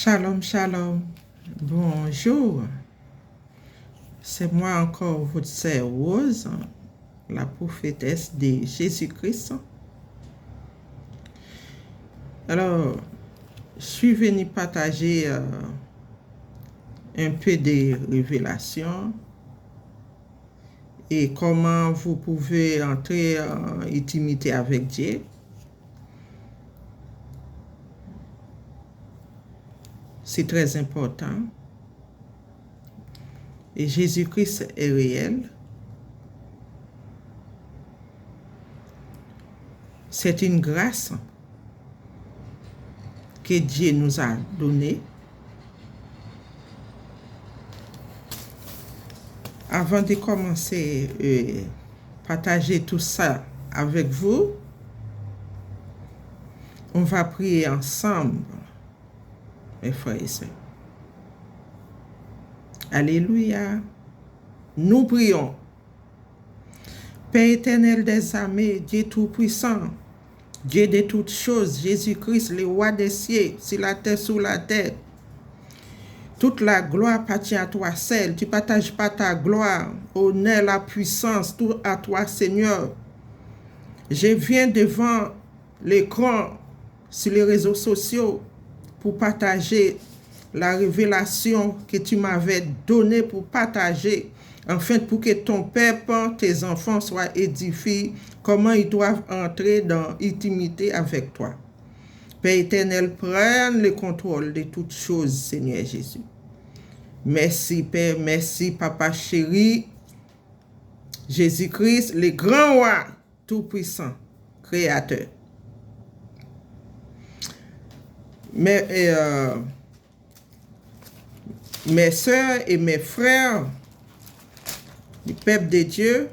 Shalom, shalom. Bonjour. C'est moi encore, votre sœur Rose, la prophétesse de Jésus-Christ. Alors, je suis venue partager un peu de révélations et comment vous pouvez entrer en intimité avec Dieu. C'est très important. Et Jésus-Christ est réel. C'est une grâce que Dieu nous a donnée. Avant de commencer à partager tout ça avec vous, on va prier ensemble, mes frères et sœurs. Alléluia. Nous prions. Père éternel des armées, Dieu tout-puissant, Dieu de toutes choses, Jésus-Christ, le roi des cieux, sur la terre, sous la terre. Toute la gloire appartient à toi seul. Tu ne partages pas ta gloire, honneur, la puissance, tout à toi, Seigneur. Je viens devant l'écran sur les réseaux sociaux pour partager la révélation que tu m'avais donnée pour partager, enfin pour que ton peuple, tes enfants soient édifiés, comment ils doivent entrer dans l'intimité avec toi. Père éternel, prenne le contrôle de toutes choses, Seigneur Jésus. Merci Père, merci Papa chéri, Jésus-Christ, le grand roi, tout-puissant, créateur. Mes sœurs et mes frères du peuple de Dieu,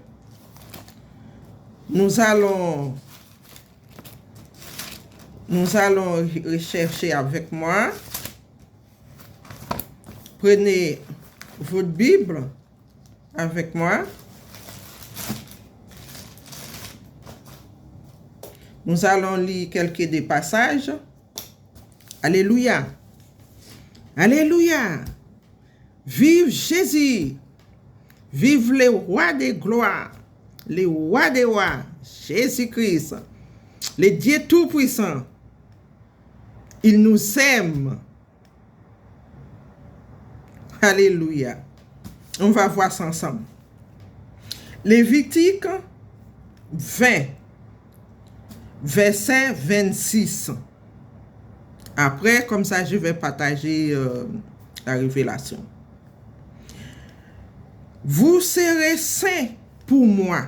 nous allons rechercher avec moi. Prenez votre Bible avec moi. Nous allons lire quelques des passages. Alléluia. Alléluia. Vive Jésus. Vive le roi de gloire. Le roi des rois. Jésus-Christ. Le Dieu tout-puissant. Il nous aime. Alléluia. On va voir ça ensemble. Lévitique 20, verset 26. Après, comme ça, je vais partager la révélation. Vous serez saints pour moi,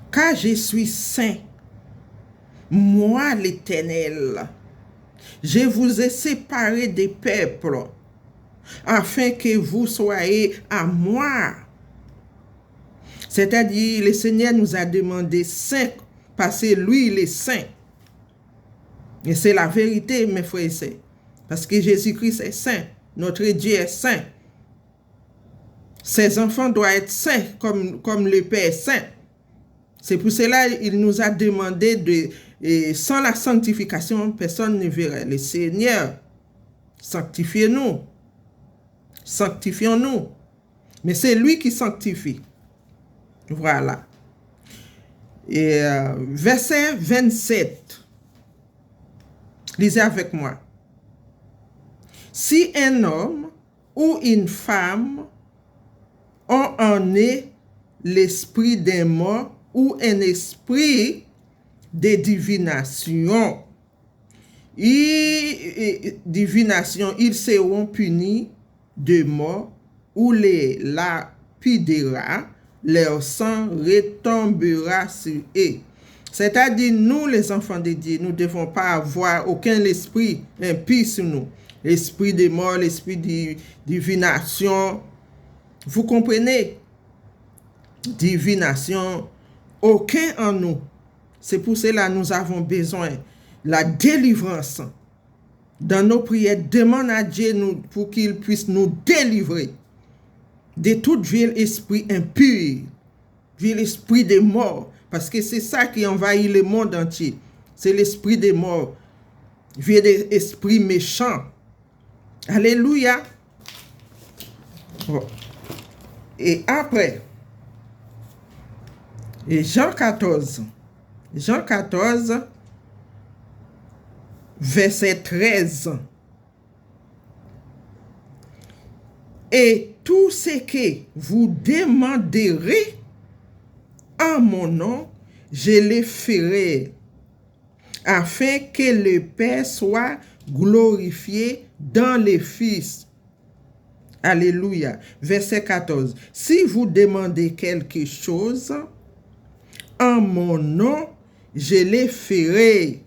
car je suis saint. Moi, l'Éternel, je vous ai séparés des peuples, afin que vous soyez à moi. C'est-à-dire, le Seigneur nous a demandé saint, parce que lui, il est saint. Et c'est la vérité, mes frères et sœurs. Parce que Jésus-Christ est saint. Notre Dieu est saint. Ses enfants doivent être saints comme le Père est saint. C'est pour cela qu'il nous a demandé sans la sanctification, personne ne verrait le Seigneur. Sanctifiez-nous. Sanctifions-nous. Mais c'est lui qui sanctifie. Voilà. Et verset 27. Lisez avec moi. Si un homme ou une femme ont en eux l'esprit d'un mort ou un esprit de divination, ils seront punis de mort ou les lapidera, leur sang retombera sur eux. C'est-à-dire, nous, les enfants de Dieu, nous ne devons pas avoir aucun esprit impie sur nous. L'esprit de mort, l'esprit de divination. Vous comprenez? Divination, aucun en nous. C'est pour cela que nous avons besoin de la délivrance. Dans nos prières, demande à Dieu pour qu'il puisse nous délivrer de tout vil esprit impur, vil esprit de mort. Parce que c'est ça qui envahit le monde entier. C'est l'esprit de mort, vil esprit méchant. Alléluia. Bon. Et après, et Jean 14, verset 13. Et tout ce que vous demanderez en mon nom, je le ferai, afin que le Père soit glorifié dans le Fils. Alléluia. Verset 14. Si vous demandez quelque chose en mon nom, je le ferai.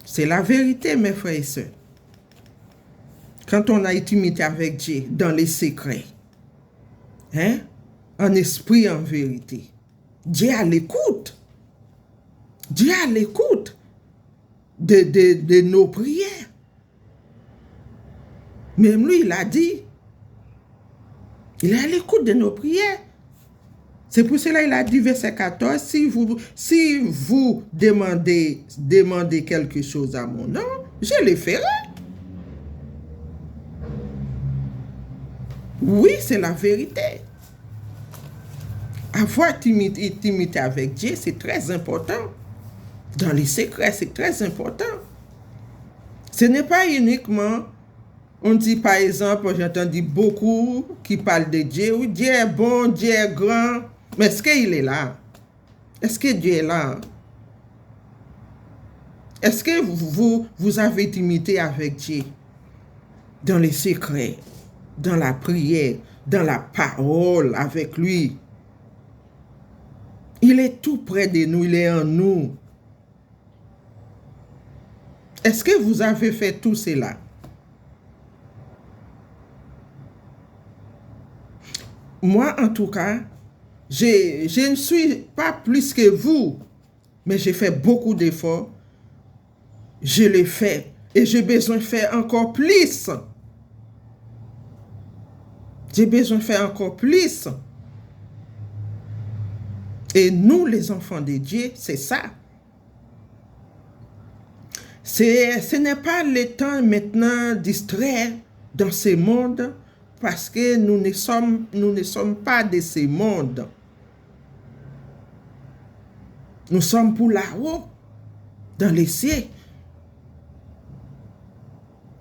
C'est la vérité, mes frères et sœurs. Quand on a intimité avec Dieu dans les secrets, hein, en esprit, en vérité, Dieu a l'écoute. Dieu a l'écoute de nos prières. Même lui, il a dit, il est à l'écoute de nos prières. C'est pour cela qu'il a dit, verset 14, si vous demandez quelque chose à mon nom, je le ferai. Oui, c'est la vérité. Avoir intimité avec Dieu, c'est très important. Dans les secrets, c'est très important. Ce n'est pas uniquement, on dit par exemple, j'ai entendu beaucoup qui parlent de Dieu. Oui, Dieu est bon, Dieu est grand. Mais est-ce qu'il est là? Est-ce que Dieu est là? Est-ce que vous avez intimité avec Dieu? Dans les secrets, dans la prière, dans la parole avec lui. Il est tout près de nous, il est en nous. Est-ce que vous avez fait tout cela? Moi, en tout cas, je ne suis pas plus que vous, mais j'ai fait beaucoup d'efforts. Je l'ai fait et j'ai besoin de faire encore plus. J'ai besoin de faire encore plus. Et les enfants de Dieu, c'est ça. Ce n'est pas le temps maintenant distraire dans ce monde parce que nous ne sommes pas de ce monde. Nous sommes pour là-haut, dans les cieux.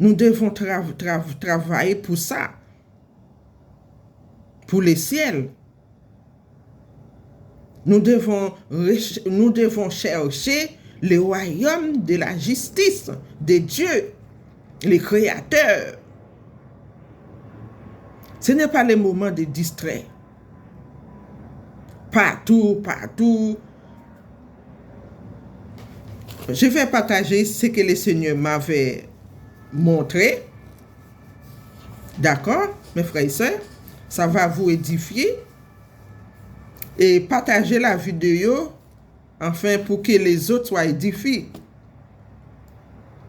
Nous devons travailler pour ça, pour les ciels. Nous devons chercher le royaume de la justice de Dieu, le Créateur. Ce n'est pas le moment de distraire. Partout. Je vais partager ce que le Seigneur m'avait montré. D'accord, mes frères et sœurs? Ça va vous édifier. Et partager la vidéo, enfin, pour que les autres soient édifiés.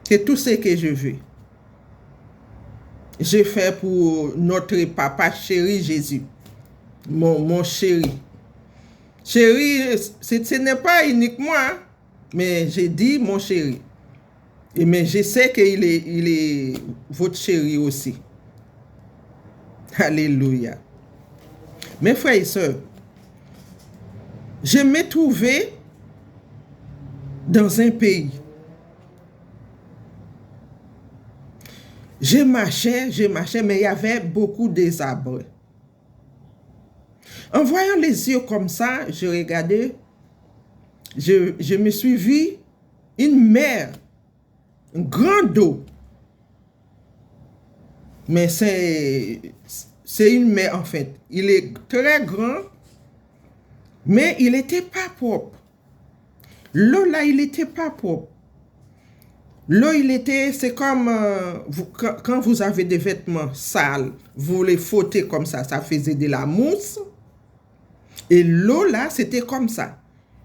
C'est tout ce que je veux. J'ai fait pour notre papa chéri Jésus. Mon chéri. Chéri, ce n'est pas uniquement, mais j'ai dit mon chéri. Mais je sais qu'il est votre chéri aussi. Alléluia. Mes frères et sœurs, je me trouvais dans un pays. Je marchais, mais il y avait beaucoup d'arbres. En voyant les yeux comme ça, je regardais, je me suis vu une mer, une grande eau. Mais c'est une mer en fait. Il est très grand, mais il n'était pas propre. L'eau là, il n'était pas propre. L'eau, c'est comme quand vous avez des vêtements sales, vous les frottez comme ça faisait de la mousse. Et l'eau là, c'était comme ça.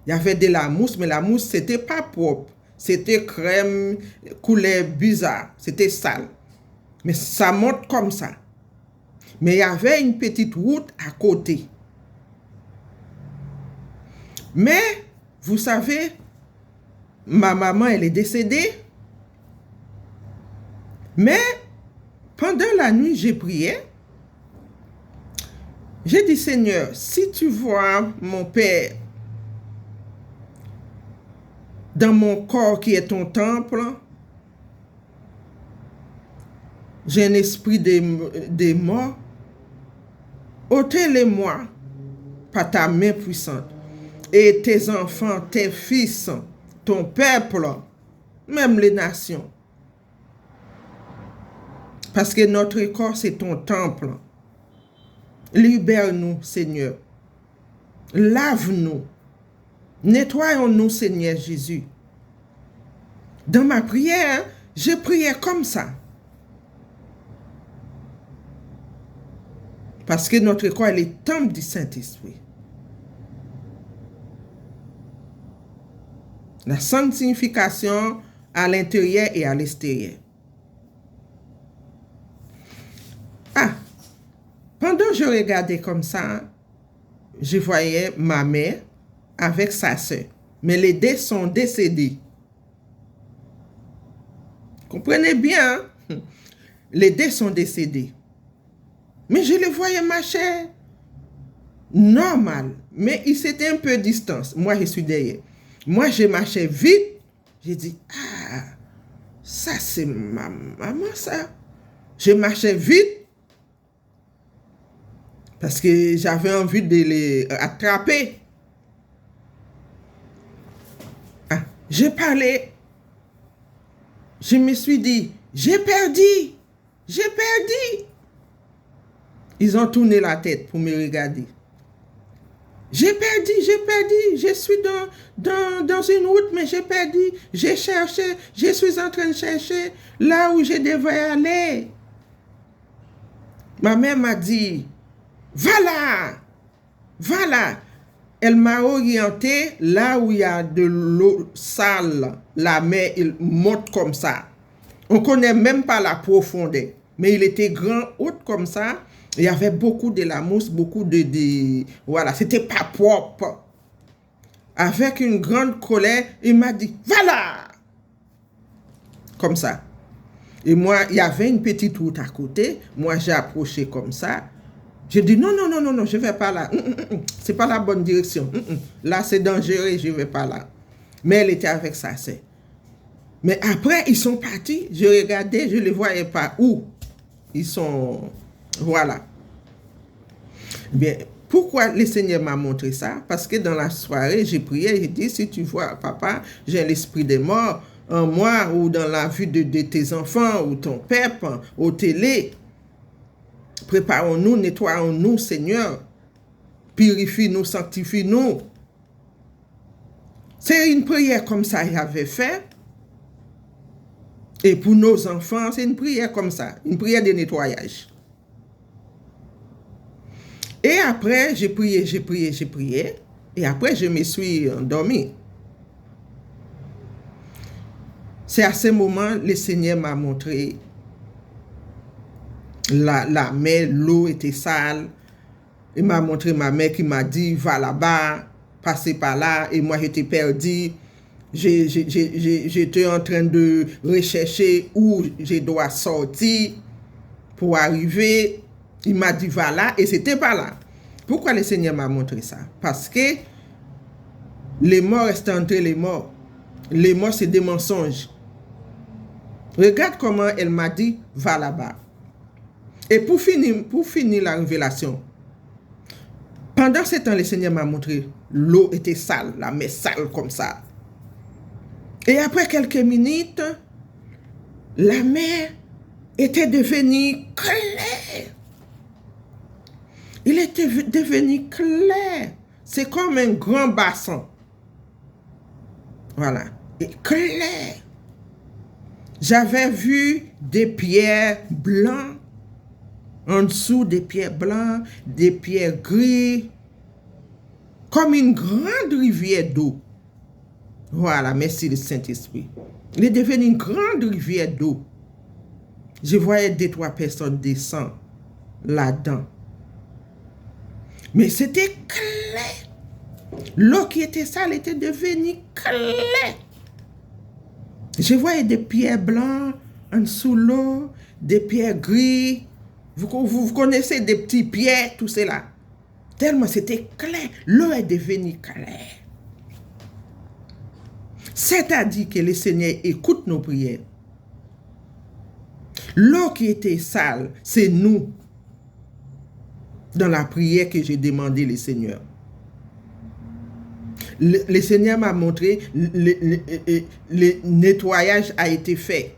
Il y avait de la mousse, mais la mousse, c'était pas propre. C'était crème, couleur bizarre, c'était sale. Mais ça monte comme ça. Mais il y avait une petite route à côté. Mais, vous savez, ma maman, elle est décédée. Mais pendant la nuit, j'ai prié. J'ai dit, Seigneur, si tu vois mon Père dans mon corps qui est ton temple, j'ai un esprit des morts, ôtez-les-moi par ta main puissante. Et tes enfants, tes fils, ton peuple, même les nations. Parce que notre corps, c'est ton temple. Libère-nous, Seigneur. Lave-nous. Nettoyons-nous, Seigneur Jésus. Dans ma prière, j'ai prié comme ça. Parce que notre corps est le temple du Saint-Esprit. La sanctification à l'intérieur et à l'extérieur. Pendant que je regardais comme ça, je voyais ma mère avec sa soeur. Mais les deux sont décédés. Comprenez bien, hein? Les deux sont décédés. Mais je les voyais marcher normal. Mais ils étaient un peu distance. Moi, je suis derrière. Moi, je marchais vite. J'ai dit, ça c'est ma maman, ça. Je marchais vite. Parce que j'avais envie de les attraper. J'ai parlé. Je me suis dit, j'ai perdu. J'ai perdu. Ils ont tourné la tête pour me regarder. J'ai perdu. Je suis dans une route, mais j'ai perdu. J'ai cherché. Je suis en train de chercher là où je devais aller. Ma mère m'a dit, va là. Elle m'a orienté là où il y a de l'eau sale. La mer, il monte comme ça. On ne connaît même pas la profondeur. Mais il était grand, haut comme ça. Il y avait beaucoup de la mousse, beaucoup voilà, c'était pas propre. Avec une grande colère, il m'a dit, va là. Comme ça. Et moi, il y avait une petite route à côté. Moi, j'ai approché comme ça. J'ai dit, non, je ne vais pas là. C'est pas la bonne direction. Là, c'est dangereux, je ne vais pas là. Mais elle était avec sa sœur. Mais après, ils sont partis. Je regardais, je ne les voyais pas. Où ils sont... Voilà. Bien, pourquoi le Seigneur m'a montré ça? Parce que dans la soirée, j'ai prié, j'ai dit, si tu vois, papa, j'ai l'esprit des morts en moi ou dans la vie de tes enfants ou ton peuple, au télé. Préparons-nous, nettoyons-nous, Seigneur. Purifie-nous, sanctifie-nous. C'est une prière comme ça qu'il avait fait. Et pour nos enfants, c'est une prière comme ça. Une prière de nettoyage. Et après, j'ai prié. Et après, je me suis endormi. C'est à ce moment, le Seigneur m'a montré la mer, l'eau était sale. Il m'a montré ma mère qui m'a dit, va là-bas, passez par là. Et moi, j'étais perdu. J'étais en train de rechercher où je dois sortir pour arriver. Il m'a dit, va là, et c'était pas là. Pourquoi le Seigneur m'a montré ça? Parce que les morts restent entre les morts. Les morts, c'est des mensonges. Regarde comment elle m'a dit, va là-bas. Et pour finir la révélation, pendant ce temps, le Seigneur m'a montré, l'eau était sale, la mer sale comme ça. Et après quelques minutes, la mer était devenue claire. Il était devenu clair. C'est comme un grand bassin. Voilà. Et clair. J'avais vu des pierres blanches. En dessous, des pierres blanches, des pierres grises. Comme une grande rivière d'eau. Voilà, merci le Saint-Esprit. Il est devenu une grande rivière d'eau. Je voyais 2-3 personnes descendre là-dedans. Mais c'était clair. L'eau qui était sale était devenue claire. Je voyais des pierres blanches en dessous l'eau, des pierres grises. Vous connaissez des petits pierres, tout cela. Tellement c'était clair. L'eau est devenue claire. C'est-à-dire que le Seigneur écoute nos prières. L'eau qui était sale, c'est nous. Dans la prière que j'ai demandé le Seigneur. Le Seigneur m'a montré, le nettoyage a été fait.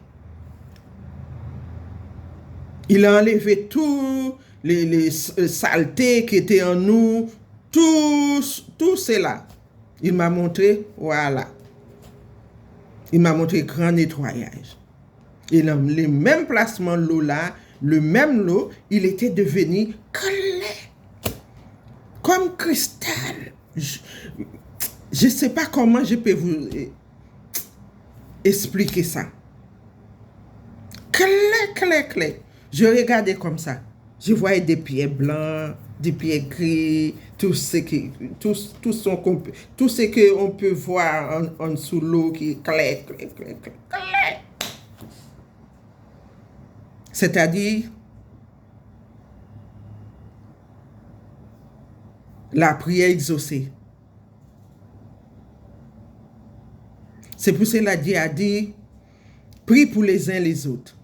Il a enlevé tout les saletés qui étaient en nous, tout cela. Il m'a montré, voilà. Il m'a montré grand nettoyage. Et le même placement de l'eau là, le même l'eau, il était devenu clair. Comme cristal. Je ne sais pas comment je peux vous expliquer ça. Clair, clair, clair. Je regardais comme ça. Je voyais des pieds blancs, des pieds gris, tout ce qu'on peut voir en dessous l'eau qui est clair, clair, clair, clair. C'est-à-dire, la prière exaucée. C'est pour cela que Dieu a dit, prie pour les uns les autres.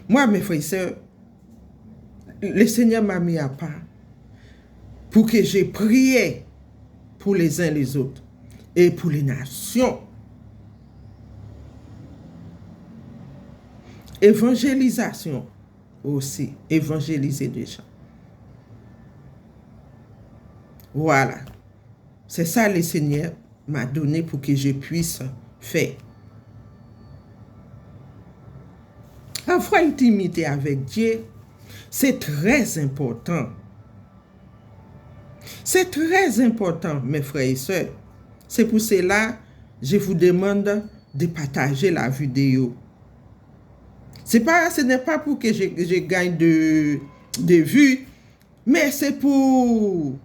Moi, mes frères et sœurs, le Seigneur m'a mis à part pour que j'ai prié pour les uns les autres et pour les nations. Évangélisation aussi, évangéliser des gens. Voilà. C'est ça le Seigneur m'a donné pour que je puisse faire. Avoir intimité avec Dieu, c'est très important. C'est très important, mes frères et sœurs. C'est pour cela que je vous demande de partager la vidéo. Ce n'est pas pour que je gagne de vues, mais c'est pour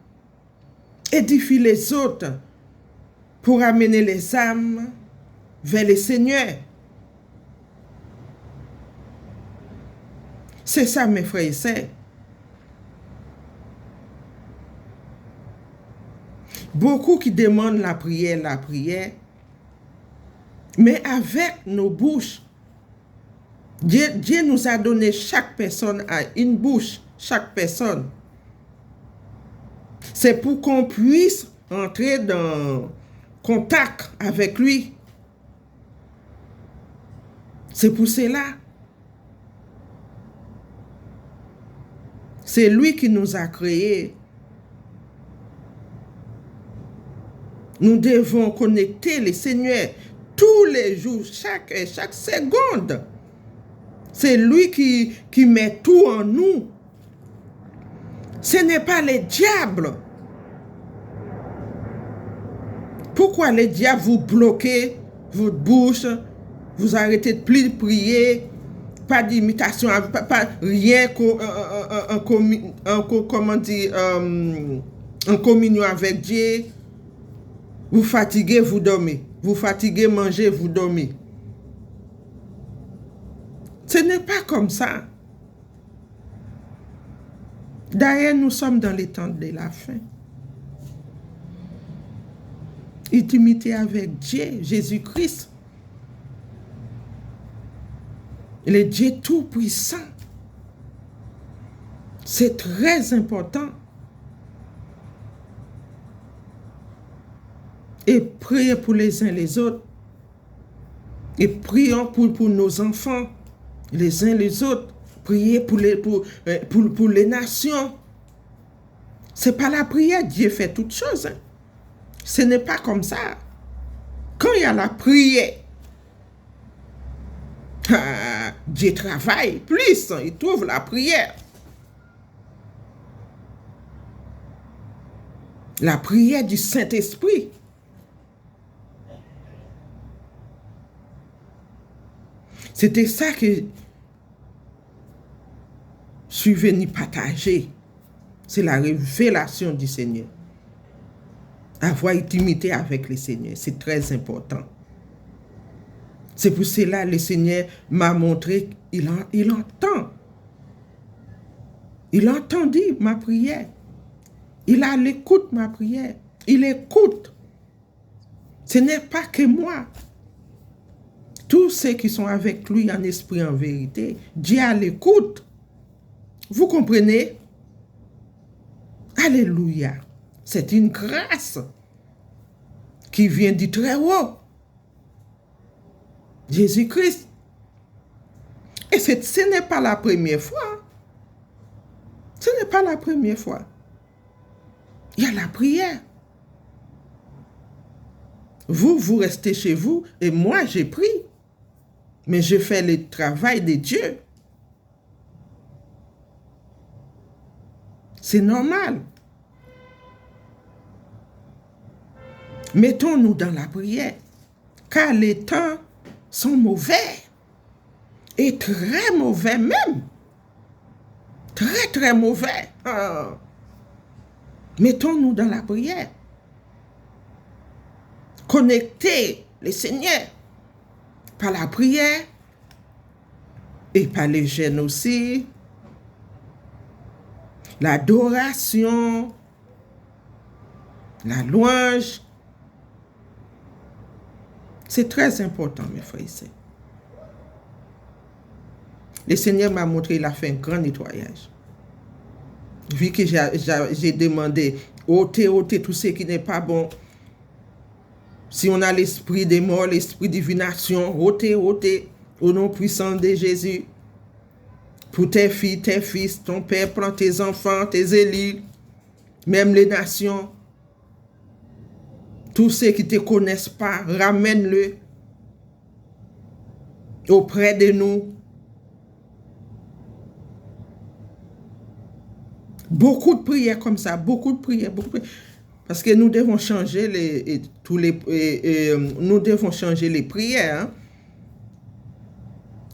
édifier les autres, pour amener les âmes vers le Seigneur. C'est ça, mes frères et sœurs. Beaucoup qui demandent la prière, mais avec nos bouches. Dieu nous a donné chaque personne à une bouche, chaque personne. C'est pour qu'on puisse entrer dans contact avec lui. C'est pour cela. C'est lui qui nous a créés. Nous devons connecter le Seigneur tous les jours, chaque seconde. C'est lui qui met tout en nous. Ce n'est pas le diable. Pourquoi le diable vous bloquez votre bouche, vous arrêtez de plus prier, pas d'imitation, pas rien en communion avec Dieu. Vous fatiguez, vous dormez. Vous fatiguez, mangez, vous dormez. Ce n'est pas comme ça. D'ailleurs, nous sommes dans les temps de la fin. Intimité avec Dieu, Jésus-Christ. Le Dieu Tout-Puissant. C'est très important. Et priez pour les uns les autres. Et prions pour nos enfants, les uns les autres. Priez pour les nations. C'est pas la prière, Dieu fait toutes choses. Hein. Ce n'est pas comme ça. Quand il y a la prière, Dieu travaille plus, il trouve la prière. La prière du Saint-Esprit. C'était ça que je suis venu partager. C'est la révélation du Seigneur. Avoir intimité avec le Seigneur, c'est très important. C'est pour cela que le Seigneur m'a montré, il entend. Il entendit ma prière. Il a l'écoute ma prière. Il écoute. Ce n'est pas que moi. Tous ceux qui sont avec lui en esprit, en vérité, Dieu a l'écoute. Vous comprenez? Alléluia. C'est une grâce qui vient du très haut. Jésus-Christ. Et ce n'est pas la première fois. Ce n'est pas la première fois. Il y a la prière. Vous restez chez vous et moi, j'ai prie. Mais je fais le travail de Dieu. C'est normal. Mettons-nous dans la prière, car les temps sont mauvais, et très mauvais même. Très, très mauvais. Mettons-nous dans la prière. Connectez le Seigneur par la prière et par les jeûnes aussi. L'adoration, la louange. C'est très important, mes frères et sœurs. Le Seigneur m'a montré, il a fait un grand nettoyage. Vu que j'ai demandé, ôtez tout ce qui n'est pas bon. Si on a l'esprit des morts, l'esprit de divination, ôtez, au nom puissant de Jésus. Pour tes filles, tes fils, ton père, prends tes enfants, tes élus, même les nations. Tous ceux qui ne te connaissent pas, ramène-le auprès de nous. Beaucoup de prières comme ça, beaucoup de prières. Parce que nous devons changer nous devons changer les prières. Hein?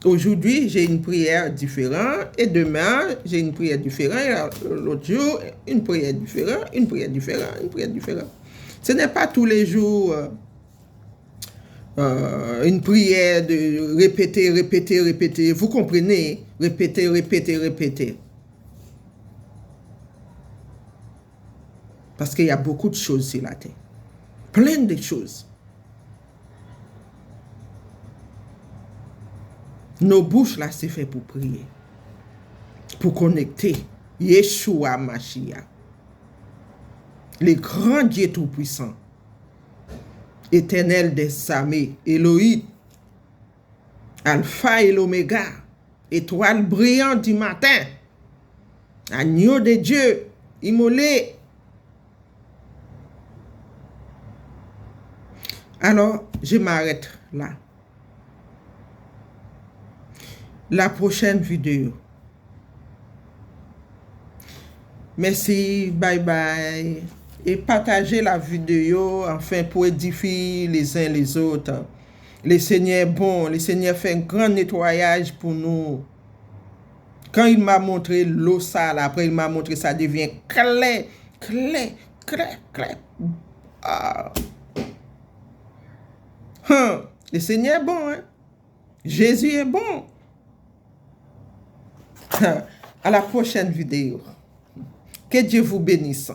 Aujourd'hui, j'ai une prière différente et demain, j'ai une prière différente. L'autre jour, une prière différente, une prière différente, une prière différente. Ce n'est pas tous les jours une prière de répéter. Vous comprenez? Répéter. Parce qu'il y a beaucoup de choses sur la terre. Plein de choses. Nos bouches, là, c'est fait pour prier. Pour connecter. Yeshua Mashiach. Le grand Dieu Tout-Puissant. Éternel des armées. Elohim. Alpha et l'Oméga. Étoile brillante du matin. Agneau de Dieu. Immolé. Alors, je m'arrête là. La prochaine vidéo. Merci, bye bye. Et partagez la vidéo, enfin, pour édifier les uns les autres. Le Seigneur est bon, le Seigneur fait un grand nettoyage pour nous. Quand il m'a montré l'eau sale, après il m'a montré ça devient clair. Ah. Le Seigneur est bon, hein? Jésus est bon. À la prochaine vidéo. Que Dieu vous bénisse.